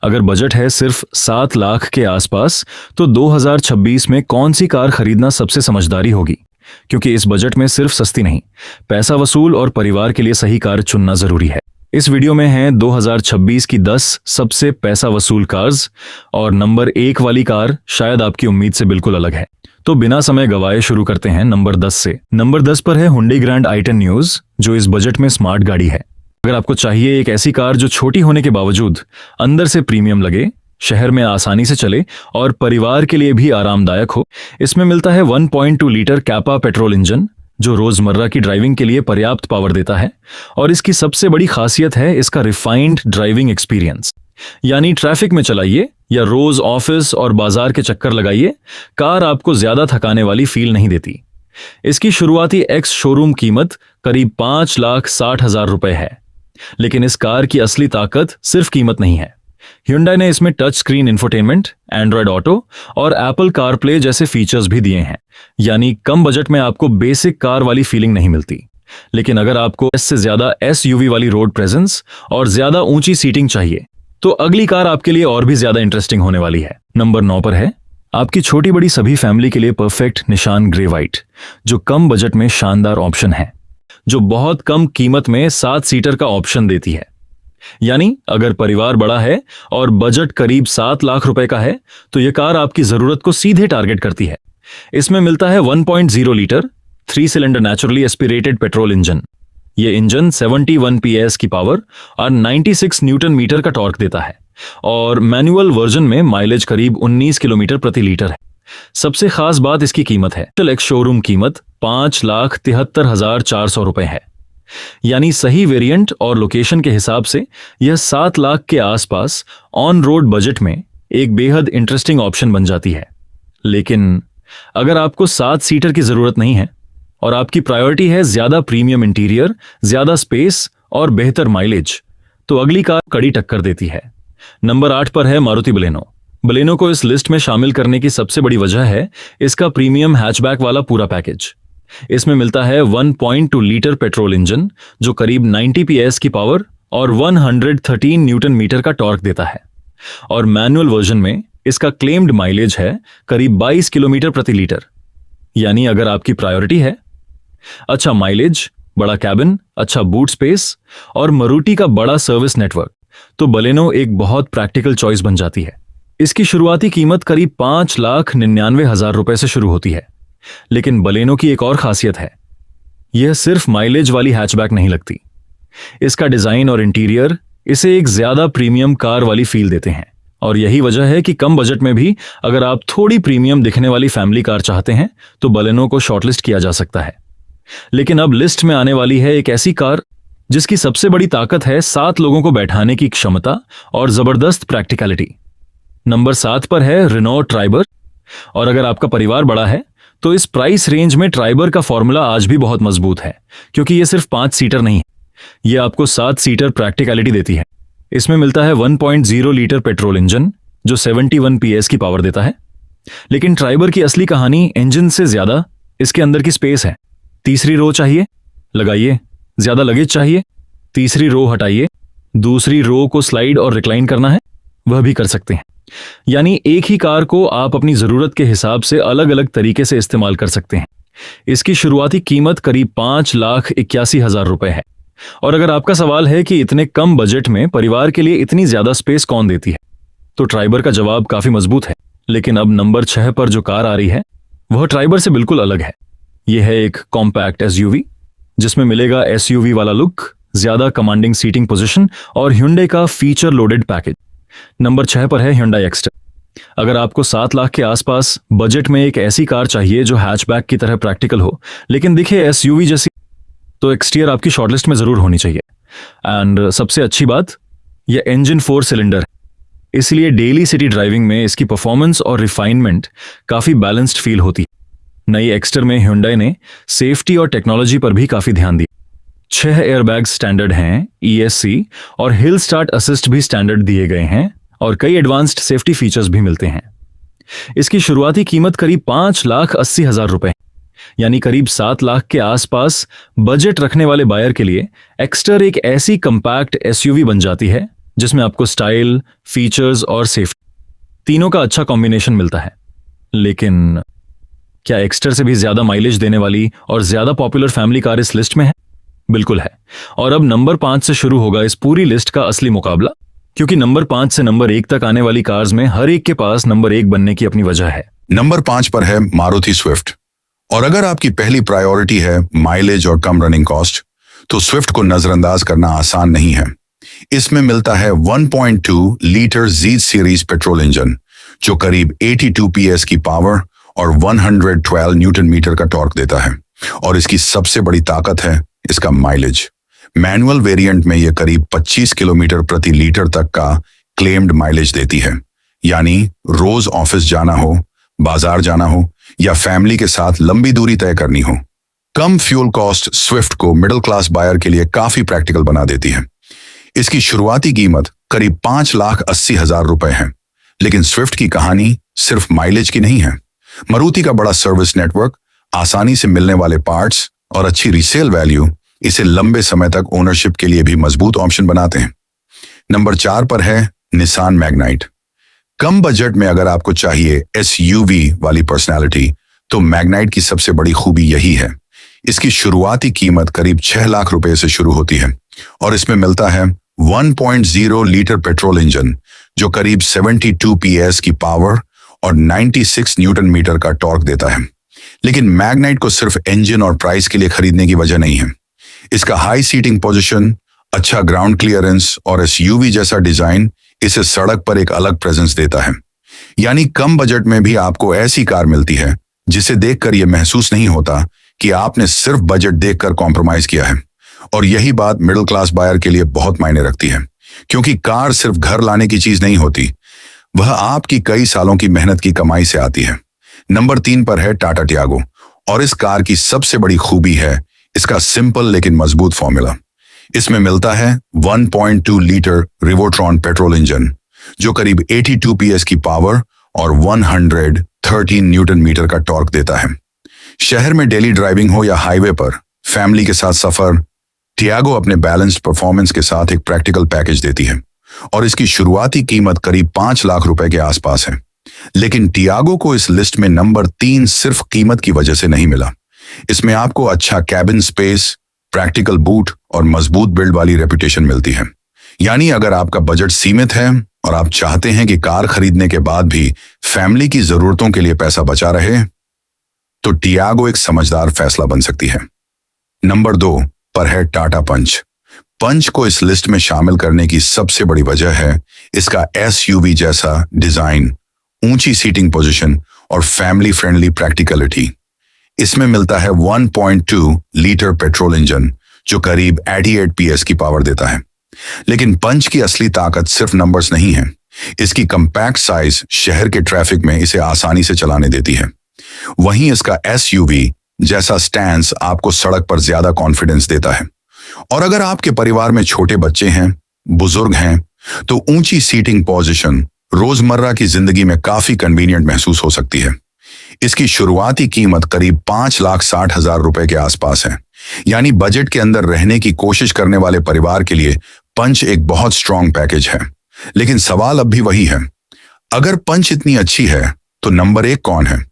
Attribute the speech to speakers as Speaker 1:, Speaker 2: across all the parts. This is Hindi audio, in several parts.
Speaker 1: अगर बजट है सिर्फ 7 लाख के आसपास, तो 2026 में कौन सी कार खरीदना सबसे समझदारी होगी? क्योंकि इस बजट में सिर्फ सस्ती नहीं, पैसा वसूल और परिवार के लिए सही कार चुनना जरूरी है। इस वीडियो में हैं 2026 की 10 सबसे पैसा वसूल कार्स, और नंबर 1 वाली कार शायद आपकी उम्मीद से बिल्कुल अलग है। तो बिना समय गवाए शुरू करते हैं नंबर 10 से। नंबर 10 पर है Hyundai Grand i10 Neos, जो इस बजट में स्मार्ट गाड़ी है। अगर आपको चाहिए एक ऐसी कार जो छोटी होने के बावजूद अंदर से प्रीमियम लगे, शहर में आसानी से चले और परिवार के लिए भी आरामदायक हो, इसमें मिलता है 1.2 लीटर कैपा पेट्रोल इंजन, जो रोजमर्रा की ड्राइविंग के लिए पर्याप्त पावर देता है। और इसकी सबसे बड़ी खासियत है इसका रिफाइंड ड्राइविंग एक्सपीरियंस। यानी ट्रैफिक में चलाइए या रोज ऑफिस और बाजार के चक्कर लगाइए, कार आपको ज्यादा थकाने वाली फील नहीं देती। इसकी शुरुआती एक्स शोरूम कीमत करीब 5,60,000 रुपए है, लेकिन इस कार की असली ताकत सिर्फ कीमत नहीं है। Hyundai ने इसमें touch screen infotainment, Android auto और एप्पल कारप्ले जैसे फीचर्स भी दिए हैं। यानी कम बजट में आपको बेसिक कार वाली फीलिंग नहीं मिलती। लेकिन अगर आपको एस से ज्यादा SUV वाली रोड प्रेजेंस और ज्यादा ऊंची सीटिंग चाहिए, तो अगली कार आपके लिए और भी ज्यादा इंटरेस्टिंग होने वाली है। नंबर 9 पर है आपकी छोटी बड़ी सभी फैमिली के लिए परफेक्ट निशान ग्रे व्हाइट, जो कम बजट में शानदार ऑप्शन है, जो बहुत कम कीमत में 7 सीटर का ऑप्शन देती है। यानी अगर परिवार बड़ा है और बजट करीब 7 लाख रुपए का है, तो यह कार आपकी जरूरत को सीधे टारगेट करती है। इसमें मिलता है 1.0 litre 3 cylinder naturally aspirated petrol engine. यह इंजन 71 PS की पावर और 96 न्यूटन मीटर का टॉर्क देता है, और मैनुअल वर्जन में माइलेज करीब 19 किलोमीटर प्रति लीटर है। सबसे खास बात इसकी कीमत है। एक्स शोरूम कीमत 5,73,400 रुपए है। यानी सही वेरिएंट और लोकेशन के हिसाब से यह 7 लाख के आसपास ऑन रोड बजट में एक बेहद इंटरेस्टिंग ऑप्शन बन जाती है। लेकिन अगर आपको 7 सीटर की जरूरत नहीं है और आपकी प्रायोरिटी है ज्यादा प्रीमियम इंटीरियर, ज्यादा स्पेस और बेहतर माइलेज, तो अगली कार कड़ी टक्कर देती है। नंबर 8 पर है मारुति बलेनो। बलेनो को इस लिस्ट में शामिल करने की सबसे बड़ी वजह है इसका प्रीमियम हैचबैक वाला पूरा पैकेज। इसमें मिलता है 1.2 लीटर पेट्रोल इंजन, जो करीब 90 PS की पावर और 113 न्यूटन मीटर का टॉर्क देता है, और मैनुअल वर्जन में इसका क्लेम्ड माइलेज है करीब 22 किलोमीटर प्रति लीटर। यानी अगर आपकी प्रायोरिटी है अच्छा माइलेज, बड़ा कैबिन, अच्छा बूट स्पेस और मारुति का बड़ा सर्विस नेटवर्क, तो बलेनो एक बहुत प्रैक्टिकल चॉइस बन जाती है। इसकी शुरुआती कीमत करीब 5,99,000 रुपए से शुरू होती है। लेकिन बलेनो की एक और खासियत है, यह सिर्फ माइलेज वाली हैचबैक नहीं लगती। इसका डिजाइन और इंटीरियर इसे एक ज्यादा प्रीमियम कार वाली फील देते हैं, और यही वजह है कि कम बजट में भी अगर आप थोड़ी प्रीमियम दिखने वाली फैमिली कार चाहते हैं, तो बलेनो को शॉर्टलिस्ट किया जा सकता है। लेकिन अब लिस्ट में आने वाली है एक ऐसी कार जिसकी सबसे बड़ी ताकत है 7 लोगों को बैठाने की क्षमता और जबरदस्त प्रैक्टिकलिटी। नंबर 7 पर है रेनॉ ट्राइबर। और अगर आपका परिवार बड़ा है, तो इस प्राइस रेंज में ट्राइबर का फॉर्मूला आज भी बहुत मजबूत है, क्योंकि यह सिर्फ 5 सीटर नहीं है, यह आपको 7 सीटर प्रैक्टिकलिटी देती है। इसमें मिलता है 1.0 लीटर पेट्रोल इंजन, जो 71 PS की पावर देता है। लेकिन ट्राइबर की असली कहानी इंजन से ज्यादा इसके अंदर की स्पेस है। तीसरी रो चाहिए, लगाइए। ज्यादा लगेज चाहिए, तीसरी रो हटाइए। दूसरी रो को स्लाइड और रिक्लाइन करना है, वह भी कर सकते हैं। यानी एक ही कार को आप अपनी जरूरत के हिसाब से अलग अलग तरीके से इस्तेमाल कर सकते हैं। इसकी शुरुआती कीमत करीब 5,81,000 रुपए है। और अगर आपका सवाल है कि इतने कम बजट में परिवार के लिए इतनी ज्यादा स्पेस कौन देती है, तो ट्राइबर का जवाब काफी मजबूत है। लेकिन अब नंबर 6 पर जो कार आ रही है, वह ट्राइबर से बिल्कुल अलग है। यह है एक कॉम्पैक्ट SUV, जिसमें मिलेगा SUV वाला लुक, ज्यादा कमांडिंग सीटिंग पोजीशन और Hyundai का फीचर लोडेड पैकेज। नंबर 6 पर है Hyundai Exter। अगर आपको 7 लाख के आसपास बजट में एक ऐसी कार चाहिए जो हैचबैक की तरह प्रैक्टिकल हो लेकिन दिखे SUV जैसी, तो एक्सटीरियर आपकी शॉर्टलिस्ट में जरूर होनी चाहिए। एंड सबसे अच्छी बात, यह इंजन 4 सिलेंडर है, इसलिए डेली सिटी ड्राइविंग में इसकी परफॉर्मेंस और रिफाइनमेंट काफी बैलेंस्ड फील होती है। नई एक्स्टर में Hyundai ने सेफ्टी और टेक्नोलॉजी पर भी काफी ध्यान दिया। 6 एयरबैग स्टैंडर्ड हैं, ESC और हिल स्टार्ट असिस्ट भी स्टैंडर्ड दिए गए हैं, और कई एडवांस्ड सेफ्टी फीचर्स भी मिलते हैं। इसकी शुरुआती कीमत करीब 5,80,000 रुपए, यानी करीब 7 लाख के आसपास बजट रखने वाले बायर के लिए एक्स्टर एक ऐसी कंपैक्ट SUV बन जाती है जिसमें आपको स्टाइल, फीचर्स और सेफ्टी तीनों का अच्छा कॉम्बिनेशन मिलता है। लेकिन क्या एक्स्टर से भी ज्यादा माइलेज देने वाली और ज्यादा पॉपुलर फैमिली कार इस लिस्ट में है? बिल्कुल है। और अब नंबर 5 से शुरू होगा इस पूरी लिस्ट का असली मुकाबला, क्योंकि नंबर 5 से नंबर 1 तक आने वाली कार्स में हर एक के पास नंबर 1 बनने की अपनी वजह है।
Speaker 2: नंबर 5 पर है मारुति स्विफ्ट। और अगर आपकी पहली प्रायोरिटी है माइलेज और कम रनिंग कॉस्ट, तो स्विफ्ट को नजरअंदाज करना आसान नहीं है। इसमें मिलता है 1.2 litre Z series petrol engine, जो करीब 82 PS की पावर और 112 न्यूटन मीटर का टॉर्क देता है। और इसकी सबसे बड़ी ताकत है इसका माइलेज। मैनुअल वेरिएंट में यह करीब 25 किलोमीटर प्रति लीटर तक का क्लेम्ड माइलेज देती है। यानी रोज ऑफिस जाना हो, बाजार जाना हो या फैमिली के साथ लंबी दूरी तय करनी हो, कम फ्यूल कॉस्ट स्विफ्ट को मिडिल क्लास बायर के लिए काफी प्रैक्टिकल बना देती है। इसकी शुरुआती कीमत करीब 5,80,000 रुपए है। लेकिन स्विफ्ट की कहानी सिर्फ माइलेज की नहीं है। मारुति का बड़ा सर्विस नेटवर्क, आसानी से मिलने वाले पार्ट्स और अच्छी रीसेल वैल्यू इसे लंबे समय तक ओनरशिप के लिए भी मजबूत ऑप्शन बनाते हैं। नंबर 4 पर है निसान मैग्नाइट। कम बजट में अगर आपको चाहिए SUV वाली पर्सनालिटी, तो मैग्नाइट की सबसे बड़ी खूबी यही है। इसकी शुरुआती कीमत करीब 6 लाख रुपए से शुरू होती है और इसमें मिलता है 1.0 लीटर पेट्रोल इंजन, जो करीब 72 PS की पावर और 96 न्यूटन मीटर का टॉर्क देता है। लेकिन मैग्नाइट को सिर्फ इंजन और प्राइस के लिए खरीदने की वजह नहीं है। इसका हाई सीटिंग पोजीशन, अच्छा ग्राउंड क्लियरेंस और SUV जैसा डिजाइन इसे सड़क पर एक अलग प्रेजेंस देता है। यानी कम बजट में भी आपको ऐसी कार मिलती है जिसे देखकर यह महसूस नहीं होता कि आपने सिर्फ बजट देखकर कॉम्प्रोमाइज किया है। और यही बात मिडिल क्लास बायर के लिए बहुत मायने रखती है, क्योंकि कार सिर्फ घर लाने की चीज नहीं होती, वह आपकी कई सालों की मेहनत की कमाई से आती है। नंबर 3 पर है टाटा टियागो। और इस कार की सबसे बड़ी खूबी है इसका सिंपल लेकिन मजबूत फॉर्मूला। इसमें मिलता है 1.2 लीटर रिवोट्रॉन पेट्रोल इंजन, जो करीब 82 PS की पावर और 113 न्यूटन मीटर का टॉर्क देता है। शहर में डेली ड्राइविंग हो या हाईवे पर फैमिली के साथ सफर, टियागो अपने बैलेंस्ड परफॉर्मेंस के साथ एक प्रैक्टिकल पैकेज देती है। और इसकी शुरुआती कीमत करीब 5 लाख रुपए के आसपास है। लेकिन टियागो को इस लिस्ट में नंबर 3 सिर्फ कीमत की वजह से नहीं मिला। इसमें आपको अच्छा कैबिन स्पेस, प्रैक्टिकल बूट और मजबूत बिल्ड वाली रेपुटेशन मिलती है। यानी अगर आपका बजट सीमित है और आप चाहते हैं कि कार खरीदने के बाद भी फैमिली की जरूरतों के लिए पैसा बचा रहे, तो टियागो एक समझदार फैसला बन सकती है। नंबर 2 पर है टाटा पंच। पंच को इस लिस्ट में शामिल करने की सबसे बड़ी वजह है इसका SUV जैसा डिजाइन, ऊंची सीटिंग पोजीशन और फैमिली फ्रेंडली प्रैक्टिकलिटी। इसमें मिलता है 1.2 लीटर पेट्रोल इंजन, जो करीब 88 PS की पावर देता है। लेकिन पंच की असली ताकत सिर्फ नंबर्स नहीं है। इसकी कंपैक्ट साइज शहर के ट्रैफिक में इसे आसानी से चलाने देती है। वहीं इसका SUV जैसा स्टैंस आपको सड़क पर ज्यादा कॉन्फिडेंस देता है। और अगर आपके परिवार में छोटे बच्चे हैं, बुजुर्ग हैं, तो ऊंची सीटिंग पोजीशन रोजमर्रा की जिंदगी में काफी कन्वीनियंट महसूस हो सकती है। इसकी शुरुआती कीमत करीब 5,60,000 रुपए के आसपास है। यानी बजट के अंदर रहने की कोशिश करने वाले परिवार के लिए पंच एक बहुत स्ट्रॉन्ग पैकेज है। लेकिन सवाल अब भी वही है, अगर पंच इतनी अच्छी है तो नंबर 1 कौन है?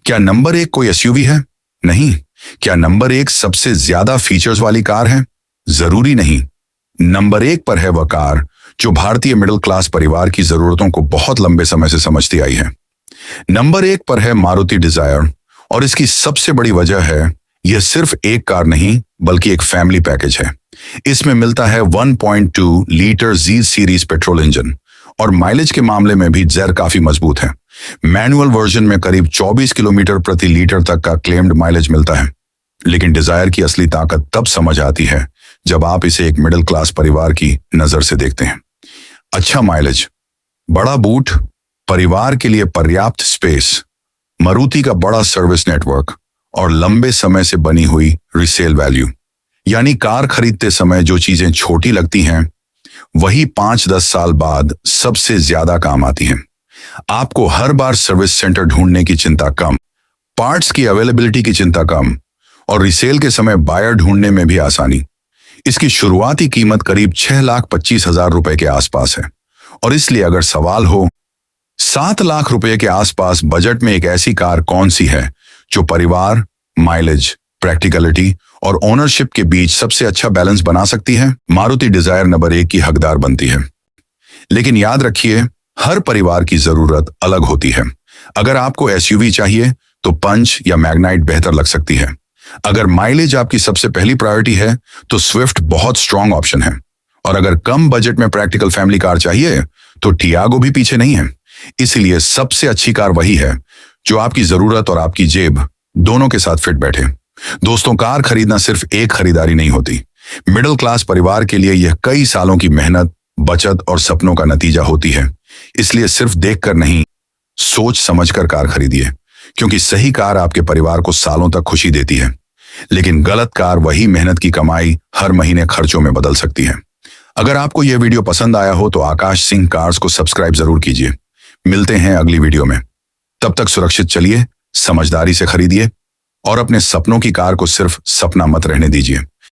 Speaker 2: क्या नंबर 1 कोई SUV है? नहीं। क्या नंबर 1 सबसे ज्यादा फीचर्स वाली कार है? जरूरी नहीं। नंबर 1 पर है वह कार जो भारतीय मिडिल क्लास परिवार की जरूरतों को बहुत लंबे समय से समझती आई है। नंबर 1 पर है मारुति डिजायर। और इसकी सबसे बड़ी वजह है यह सिर्फ एक कार नहीं बल्कि एक फैमिली पैकेज है। इसमें मिलता है 1.2 litre Z series petrol engine और माइलेज के मामले में भी जैर काफी मजबूत है। मैनुअल वर्जन में करीब 24 किलोमीटर प्रति लीटर तक का क्लेम्ड माइलेज मिलता है। लेकिन डिजायर की असली ताकत तब समझ आती है जब आप इसे एक मिडिल क्लास परिवार की नजर से देखते हैं। अच्छा माइलेज, बड़ा बूट, परिवार के लिए पर्याप्त स्पेस, मारुति का बड़ा सर्विस नेटवर्क और लंबे समय से बनी हुई रीसेल वैल्यू। यानी कार खरीदते समय जो चीजें छोटी लगती हैं वही 5-10 साल बाद सबसे ज्यादा काम आती हैं। आपको हर बार सर्विस सेंटर ढूंढने की चिंता कम, पार्ट्स की अवेलेबिलिटी की चिंता कम और रीसेल के समय बायर ढूंढने में भी आसानी। इसकी शुरुआती कीमत करीब 6,25,000 रुपए के आसपास है। और इसलिए अगर सवाल हो 7 लाख रुपए के आसपास बजट में एक ऐसी कार कौन सी है जो परिवार, माइलेज, प्रैक्टिकलिटी और ओनरशिप के बीच सबसे अच्छा बैलेंस बना सकती है, मारुति डिजायर नंबर 1 की हकदार बनती है। लेकिन याद रखिए, हर परिवार की जरूरत अलग होती है। अगर आपको एसयूवी चाहिए तो पंच या मैग्नाइट बेहतर लग सकती है। अगर माइलेज आपकी सबसे पहली प्रायोरिटी है तो स्विफ्ट बहुत स्ट्रांग ऑप्शन है। और अगर कम बजट में प्रैक्टिकल फैमिली कार चाहिए तो टियागो भी पीछे नहीं है। इसलिए सबसे अच्छी कार वही है जो आपकी जरूरत और आपकी जेब दोनों के साथ फिट बैठे। दोस्तों, कार खरीदना सिर्फ एक खरीदारी नहीं होती। मिडिल क्लास परिवार के लिए यह कई सालों की मेहनत, बचत और सपनों का नतीजा होती है। इसलिए सिर्फ देखकर नहीं, सोच समझकर कार खरीदिए, क्योंकि सही कार आपके परिवार को सालों तक खुशी देती है। लेकिन गलत कार वही मेहनत की कमाई हर महीने खर्चों में बदल सकती है। अगर आपको यह वीडियो पसंद आया हो तो आकाश सिंह कार्स को सब्सक्राइब जरूर कीजिए। मिलते हैं अगली वीडियो में। तब तक सुरक्षित चलिए, समझदारी से खरीदिए और अपने सपनों की कार को सिर्फ सपना मत रहने दीजिए।